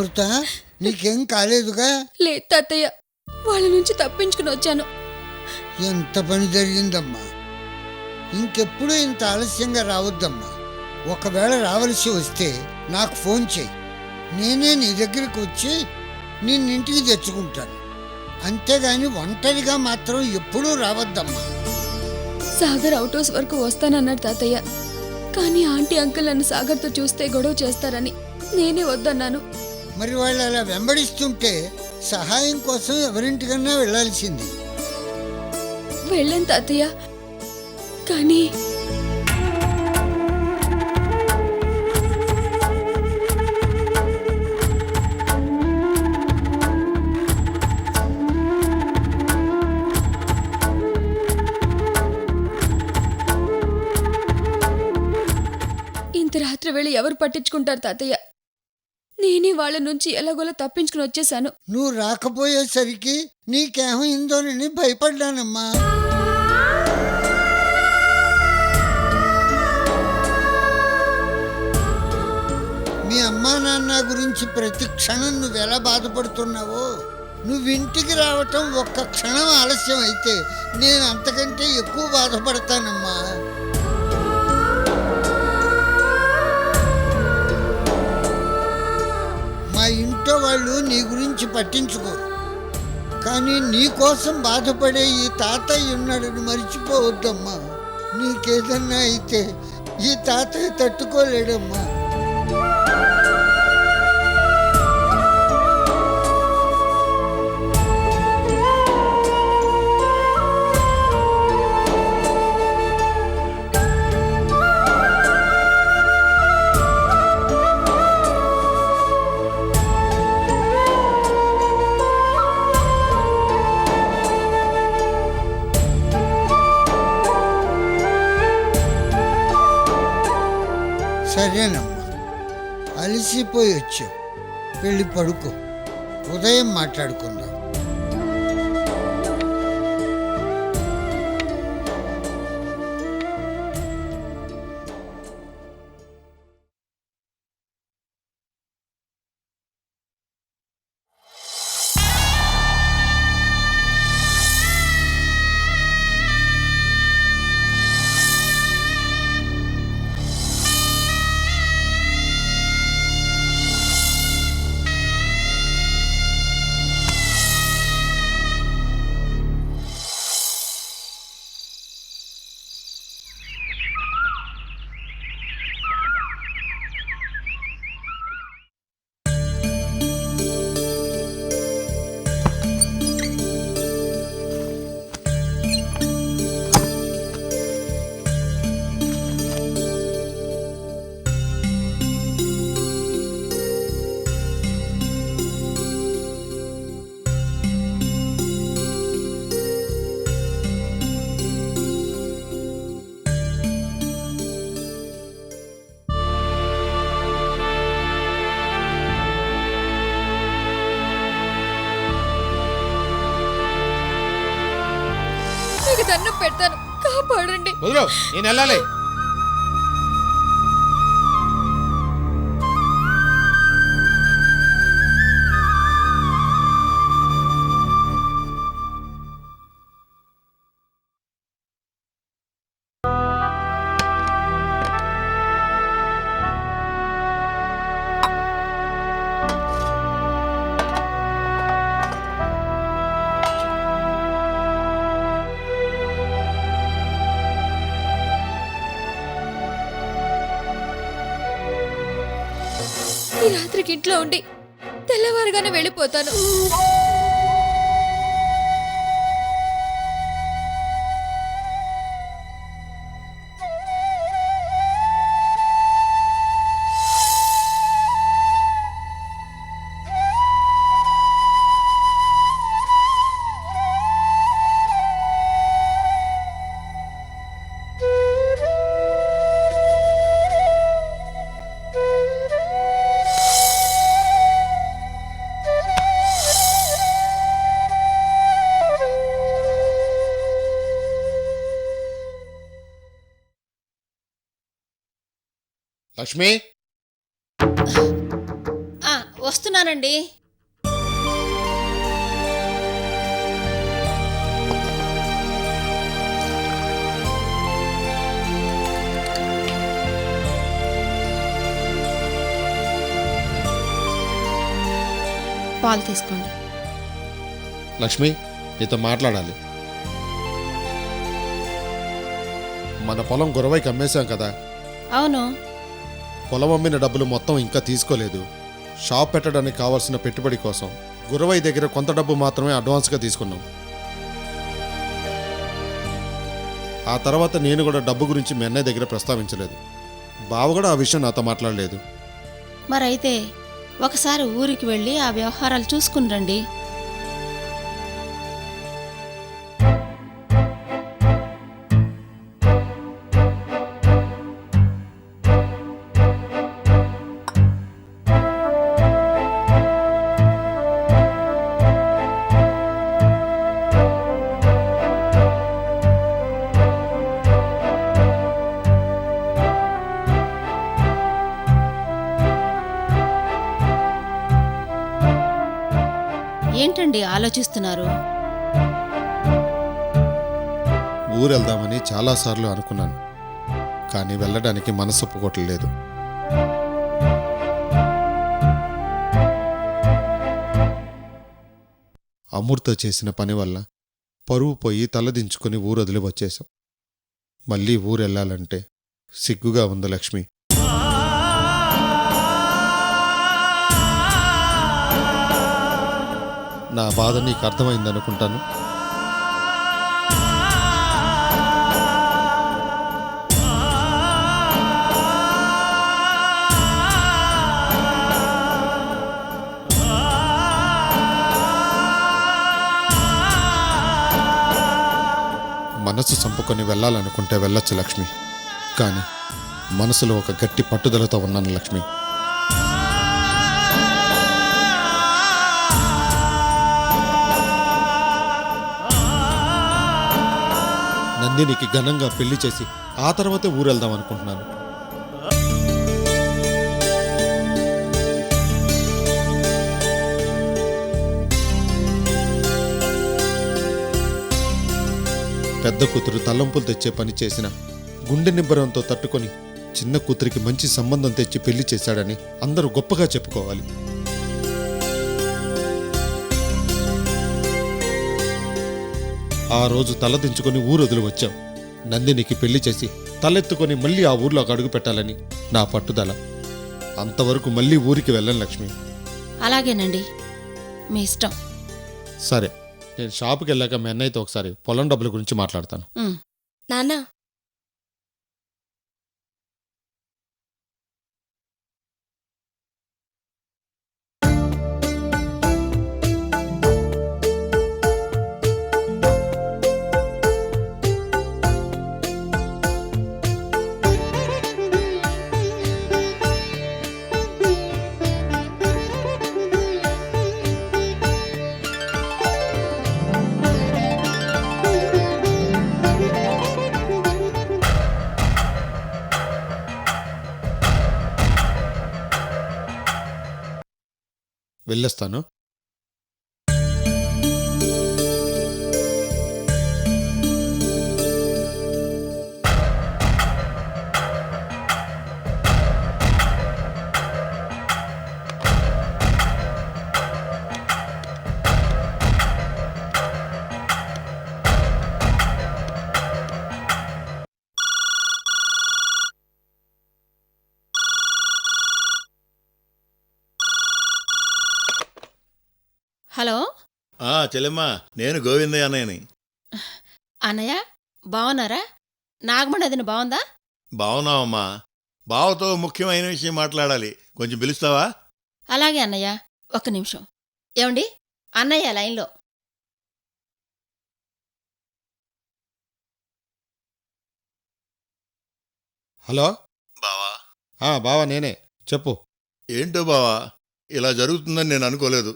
అమృత, నీకేం కాలేదుగా? లేదు తాతయ్య, వాళ్ళ నుంచి తప్పించుకుని వచ్చాను. ఎంత పని జరిగిందమ్మా. ఇంకెప్పుడు ఇంత ఆలస్యంగా రావద్దమ్మా. ఒకవేళ రావలసి వస్తే నాకు ఫోన్ చేయి. నేనే నీ దగ్గరికి వచ్చి నిన్నింటికి తెచ్చుకుంటాను. అంతేగాని ఒంటరిగా మాత్రం ఎప్పుడూ రావద్దమ్మా. సాగర్ అవుట్ హౌస్ వరకు వస్తానన్నాడు తాతయ్య. కానీ ఆంటీ అంకుల్ నన్ను సాగర్తో చూస్తే గొడవ చేస్తారని నేనే వద్దన్నాను. మరి వాళ్ళు అలా వెంబడిస్తుంటే సహాయం కోసం ఎవరింటికన్నా వెళ్ళాల్సింది. వెళ్ళాను తాతయ్య, కానీ ఇంత రాత్రి వేళ ఎవరు పట్టించుకుంటారు తాతయ్య? నేనే వాళ్ళ నుంచి ఎలాగోలా తప్పించుకుని వచ్చేసాను. నువ్వు రాకపోయేసరికి నీకేమైందోనని భయపడ్డానమ్మా. మీ అమ్మా నాన్న గురించి ప్రతి క్షణం నువ్వెలా బాధపడుతున్నావో, నువ్వింటికి రావటం ఒక్క క్షణం ఆలస్యం అయితే నేను అంతకంటే ఎక్కువ బాధపడతానమ్మా. మా ఇంట్లో వాళ్ళు నీ గురించి పట్టించుకోరు, కానీ నీ కోసం బాధపడే ఈ తాతయ్య ఉన్నాడని మర్చిపోవద్దమ్మా. నీకేదన్నా అయితే ఈ తాతయ్య తట్టుకోలేడమ్మా. సరేనమ్మా, అలసిపోయి వచ్చావు, వెళ్ళి పడుకో. ఉదయం మాట్లాడుకుందాం. మీకు దండం పెడతాను, కాపాడండి. వదిలో, నేను వెళ్ళాలి. ఈ రాత్రికి ఇంట్లో ఉండి తెల్లవారుగానే వెళ్ళిపోతాను. లక్ష్మి, వస్తున్నానండి. పాలు తీసుకోండి. లక్ష్మి, నీతో మాట్లాడాలి. మన పొలం గురవైకి అమ్మేశాం కదా. అవును. పొలం అమ్మిన డబ్బులు మొత్తం ఇంకా తీసుకోలేదు. షాప్ పెట్టడానికి కావాల్సిన పెట్టుబడి కోసం గురవై దగ్గర కొంత డబ్బు మాత్రమే అడ్వాన్స్గా తీసుకున్నాం. ఆ తర్వాత నేను కూడా డబ్బు గురించి మీ అన్నయ్య దగ్గర ప్రస్తావించలేదు. బావ కూడా ఆ విషయం నాతో మాట్లాడలేదు. మరైతే ఒకసారి ఊరికి వెళ్ళి ఆ వ్యవహారాలు చూసుకుని రండి. ఏంటండి ఆలోచిస్తున్నారు? ఊరెళ్దామని చాలాసార్లు అనుకున్నాను, కానీ వెళ్ళడానికి మనసు ఒప్పుకోవట్లేదు. అమూర్తో చేసిన పని వల్ల పరువు పోయి తలదించుకుని ఊరొదిలి వచ్చేశాం. మళ్ళీ ఊరెళ్ళాలంటే సిగ్గుగా ఉంది లక్ష్మి. నా బాధ నీకు అర్థమైందనుకుంటాను. మనసు చంపుకొని వెళ్ళాలనుకుంటే వెళ్ళొచ్చు లక్ష్మి, కానీ మనసులో ఒక గట్టి పట్టుదలతో ఉన్నాను లక్ష్మి. నందినికి ఘనంగా పెళ్లి చేసి ఆ తర్వాతే ఊరెళ్దాం అనుకుంటున్నాను. పెద్ద కూతురు తలంపులు తెచ్చే పని చేసిన గుండె నిబ్బరంతో తట్టుకొని చిన్న కూతురికి మంచి సంబంధం తెచ్చి పెళ్లి చేశాడని అందరూ గొప్పగా చెప్పుకోవాలి. ఆ రోజు తలదించుకొని ఊరొదిలి వచ్చాం. నందినికి పెళ్లి చేసి తలెత్తుకొని మళ్ళీ ఆ ఊర్లోకి అడుగు పెట్టాలని నా పట్టుదల. అంతవరకు మళ్ళీ ఊరికి వెళ్ళను లక్ష్మి. అలాగేనండి, మీ ఇష్టం. సరే, నేను షాపుకి వెళ్ళాక మీ అన్నయ్యతో ఒకసారి పొలం డబ్బుల గురించి మాట్లాడతాను. నాన్న, వెళ్ళొస్తాను. హలో చెల్లెమ్మా, నేను గోవిందయ్య అన్నయ్యని. అన్నయ్య, బావున్నారా? నాగమణి అదిన బావుందా? బావున్నావమ్మా. బావతో ముఖ్యమైన విషయం మాట్లాడాలి, కొంచెం పిలుస్తావా? అలాగే అన్నయ్య, ఒక్క నిమిషం. ఏమండి, అన్నయ్య లైన్లో. హలో బావా. బావా, నేనే. చెప్పు. ఏంటో బావా, ఇలా జరుగుతుందని నేను అనుకోలేదు.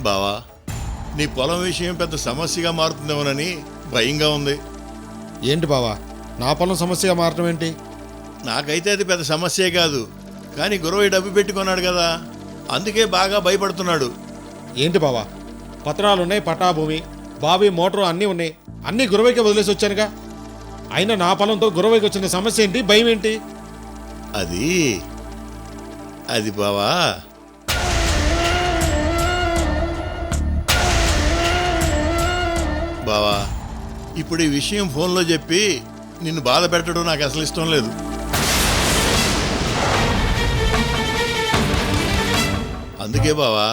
బావా, నీ పొలం విషయం పెద్ద సమస్యగా మారుతుందేమోనని భయంగా ఉంది. ఏంటి బావా, నా పొలం సమస్యగా మారటం ఏంటి? నాకైతే అది పెద్ద సమస్యే కాదు. కానీ గురవయ్య డబ్బు పెట్టుకున్నాడు కదా, అందుకే బాగా భయపడుతున్నాడు. ఏంటి బావా, పత్రాలున్నాయి, పటాభూమి, బావి, మోటారు అన్నీ ఉన్నాయి. అన్నీ గురవైకి వదిలేసి వచ్చానుగా. అయినా నా పొలంతో గురవైకి వచ్చిన సమస్య ఏంటి, భయం ఏంటి? అది బావా, బావా ఇప్పుడు ఈ విషయం ఫోన్లో చెప్పి నిన్ను బాధ పెట్టడం నాకు అసలు ఇష్టం లేదు. అందుకే బావా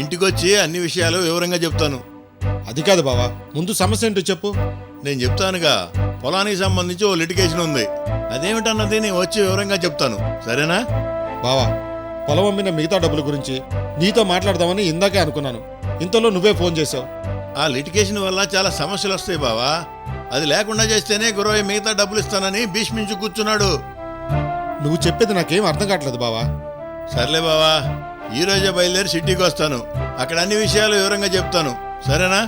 ఇంటికొచ్చి అన్ని విషయాలు వివరంగా చెప్తాను. అది కాదు బావా, ముందు సమస్య ఏంటో చెప్పు. నేను చెప్తానుగా, పొలానికి సంబంధించి ఓ లిటిగేషన్ ఉంది. అదేమిటన్నది నేను వచ్చి వివరంగా చెప్తాను, సరేనా? బావా, పొలం అమ్మిన మిగతా డబ్బుల గురించి నీతో మాట్లాడదామని ఇందాకే అనుకున్నాను. ఇంతలో నువ్వే ఫోన్ చేసావు. ఆ లిటిగేషన్ వల్ల చాలా సమస్యలు వస్తాయి బావా. అది లేకుండా చేస్తేనే గురవయ్య మిగతా డబ్బులు ఇస్తానని భీష్మించి కూర్చున్నాడు. నువ్వు చెప్పేది నాకేం అర్థం కావట్లేదు బావా. సర్లే బావా, ఈ రోజే బయలుదేరి సిటీకి వస్తాను. అక్కడ అన్ని విషయాలు వివరంగా చెప్తాను, సరేనా?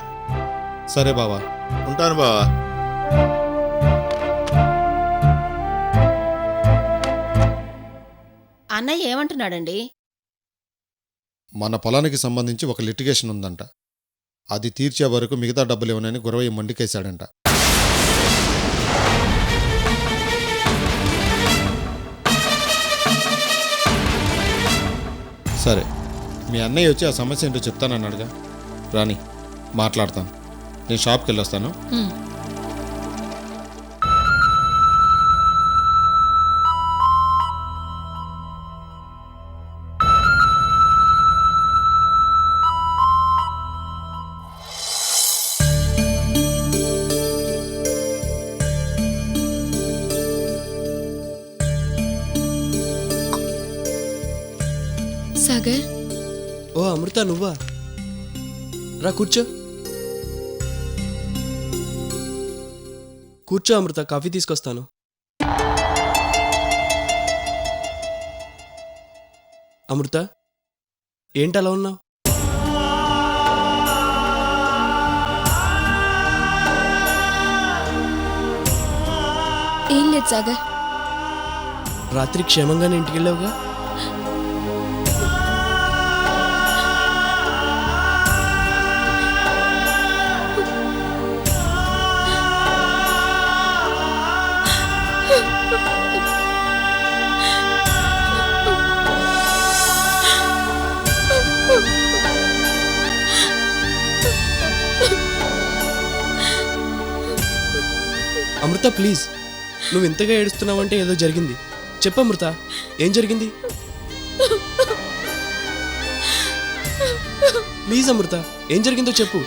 సరే బావా, ఉంటాను బావా. అన్నయ్య ఏమంటున్నాడండి? మన పొలానికి సంబంధించి ఒక లిటిగేషన్ ఉందంట. అది తీర్చే వరకు మిగతా డబ్బులు ఇవ్వనని గురవయ్య మండికేశాడంట. సరే, మీ అన్నయ్య వచ్చి ఆ సమస్య ఏంటో చెప్తానన్నాడుగా. రాని మాట్లాడతాను. నేను షాప్కి వెళ్ళొస్తాను. సాగర్, ఓ అమృత, నువ్వా? రా కూర్చో. కూర్చో అమృత, కాఫీ తీసుకొస్తాను. అమృత, ఏంటి అలా ఉన్నావు? ఏం లేదు సాగర్. రాత్రి క్షేమంగానే ఇంటికి వెళ్ళావుగా? అమృత ప్లీజ్, నువ్వు ఇంతగా ఏడుస్తున్నావంటే ఏదో జరిగింది. చెప్పు అమృత, ఏం జరిగింది? ప్లీజ్ అమృత, ఏం జరిగిందో చెప్పు.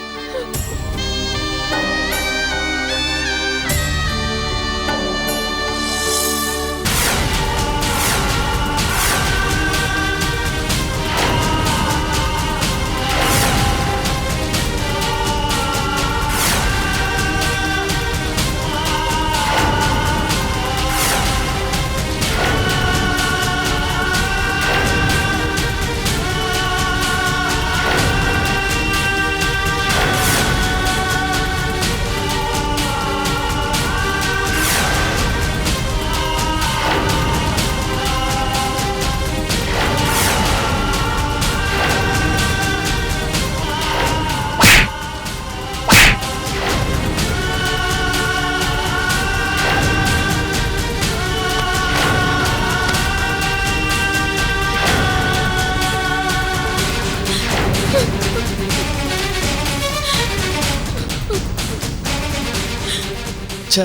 ఛా,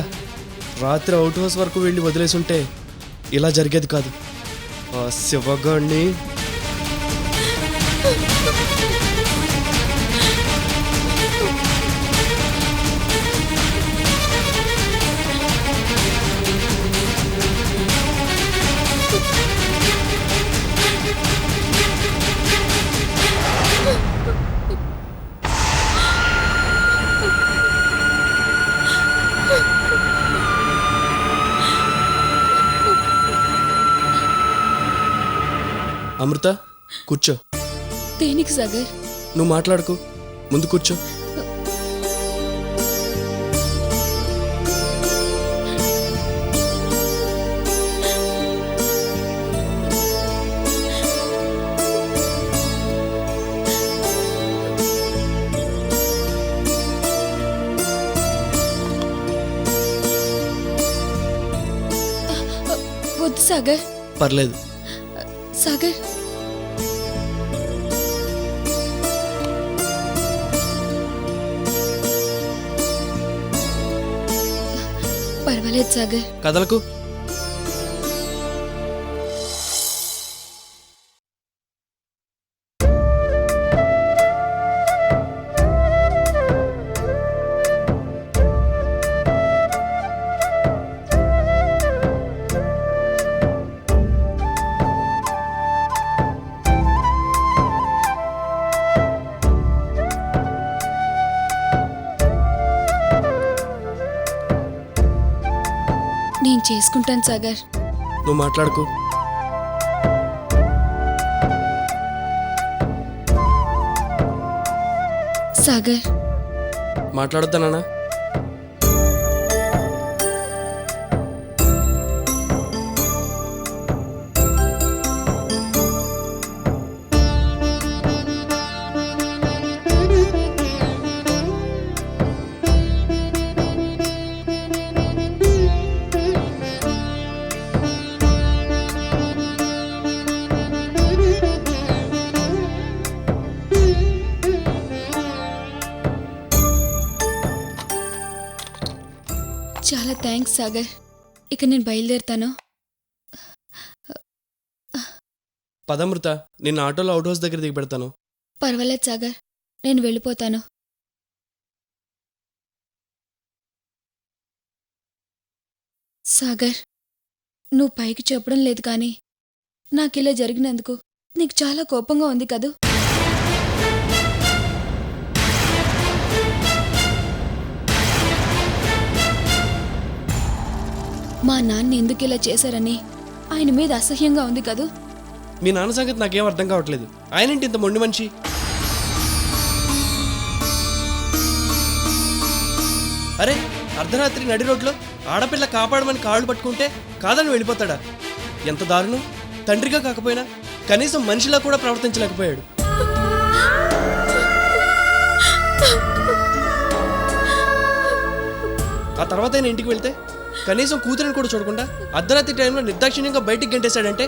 రాత్రి అవుట్ హౌస్ వరకు వెళ్ళి వదిలేసుంటే ఇలా జరిగేది కాదు. ఆ శివగాడిని అమృత, కూర్చో. దేనికి సాగర్? నువ్వు మాట్లాడుకో, ముందు కూర్చో. సాగర్ పర్లేదు. సాగర్ పర్వాలేదు సాగర్. కదలకు. నేను చేసుకుంటాను సాగర్. నువ్వు మాట్లాడుకో. సాగర్ మాట్లాడొద్దా నాన్న? చాలా థ్యాంక్స్ సాగర్. ఇక నేను బయలుదేరుతాను. పదమృత, నిన్న ఆటోలో అవుట్ హౌస్ దగ్గర దిగి పెడతాను. పర్వాలేదు సాగర్, నేను వెళ్ళిపోతాను. సాగర్, నువ్వు పైకి చెప్పడం లేదు కానీ నాకిలా జరిగినందుకు నీకు చాలా కోపంగా ఉంది కదూ? మా నాన్న ఎందుకు ఇలా చేశారని ఆయన మీద అసహ్యంగా ఉంది కదూ? మీ నాన్న సంగతి నాకేం అర్థం కావట్లేదు. ఆయనేంటి ఇంత మొండి మనిషి? అరే, అర్ధరాత్రి నడి రోడ్లో ఆడపిల్ల కాపాడమని కాళ్ళు పట్టుకుంటే కాదని వెళ్ళిపోతాడా? ఎంత దారుణం! తండ్రిగా కాకపోయినా కనీసం మనిషిలా కూడా ప్రవర్తించలేకపోయాడు. ఆ తర్వాత ఆయన ఇంటికి వెళ్తే కనీసం కూతురిని కూడా చూడకుండా అర్ధరాత్రి టైంలో నిర్దాక్షిణ్యంగా బయటికి గంటేశాడంటే